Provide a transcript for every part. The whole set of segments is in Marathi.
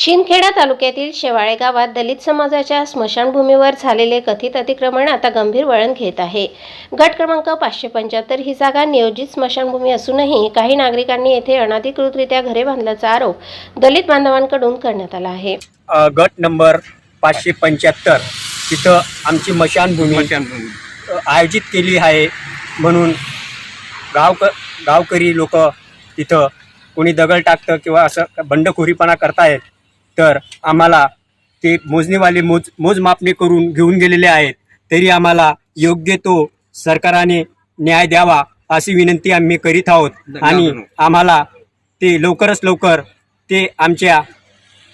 शिंदखेडा तालुक्यातील शेवाळे गावात दलित समाजाच्या स्मशानभूमीवर झालेले कथित अतिक्रमण आता गंभीर वळण घेत आहे। गट क्रमांक 575 ही जागा नियोजित स्मशानभूमी असूनही काही नागरिकांनी येथे अनधिकृतरित्या घरे बांधल्याचा आरोप दलित बांधवांकडून करण्यात आला आहे। गट नंबर 575 तिथं आमची स्मशानभूमी आयोजित केली आहे म्हणून गावकरी लोक तिथं कोणी दगड टाकतं किंवा असं बंडखोरीपणा करतायत, तर आम्हाला ते मोजणीवाले मोजमापणी करून घेऊन गेलेले आहेत। तरी आम्हाला योग्य तो सरकारने न्याय द्यावा अशी विनंती आम्ही करीत आहोत आणि आम्हाला ते लवकरच लवकर ते आमच्या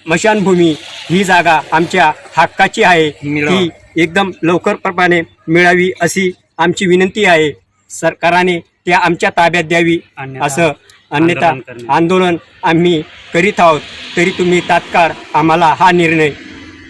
स्मशानभूमी ही जागा आमच्या हक्काची आहे ती एकदम लवकरपणे मिळावी अशी आमची विनंती आहे। सरकारने त्या आमच्या ताब्यात द्यावी, असं अन्यथा आंदोलन आम्ही करीत आहोत। तरी तुम्ही तात्काळ आम्हाला हा निर्णय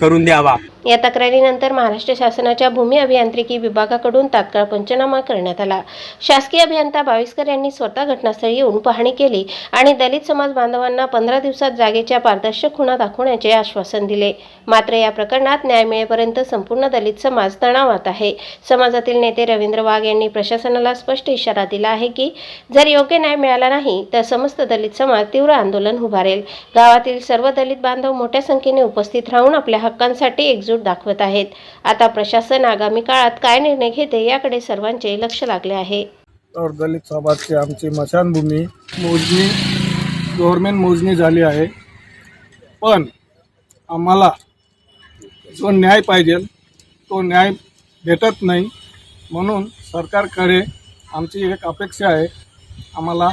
करून द्यावा। या तक्रारीनंतर महाराष्ट्र शासनाच्या भूमी अभियांत्रिकी विभागाकडून तात्काळ पंचनामा करण्यात आला। शासकीय अभियंता बाविस्कर यांनी स्वतः घटनास्थळी येऊन पाहणी केली आणि दलित समाज बांधवांना 15 दिवसात जागेच्या पारदर्शक खुणा दाखवण्याचे आश्वासन दिले। मात्र या प्रकरणात न्याय मिळेपर्यंत संपूर्ण दलित समाज तणावात आहे। समाजातील नेते रवींद्र वाघ यांनी प्रशासनाला स्पष्ट इशारा दिला आहे की जर योग्य न्याय मिळाला नाही तर समस्त दलित समाज तीव्र आंदोलन उभारेल। गावातील सर्व दलित बांधव मोठ्या संख्येने उपस्थित राहून आपल्या हक्कांसाठी एकजूट दाखवत आहेत। आता प्रशासन आगामी काळात काय निर्णय घेते याकडे सर्वांचे लक्ष लागले आहे। और दलित समाजाची आमची स्मशानभूमी मोजणी गव्हर्नमेंट मोजणी झाली आहे, पण आम्हाला जो न्याय पाहिजे तो न्याय भेटत नाही। म्हणून सरकारकडे आमची एक अपेक्षा आहे, आम्हाला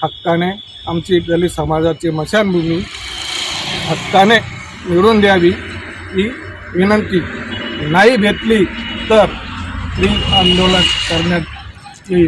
हक्काने आमची दलित समाजाची स्मशानभूमी हक्काने मिळवून द्यावी ही विनंती। नाही भेटली तर आंदोलन करण्याची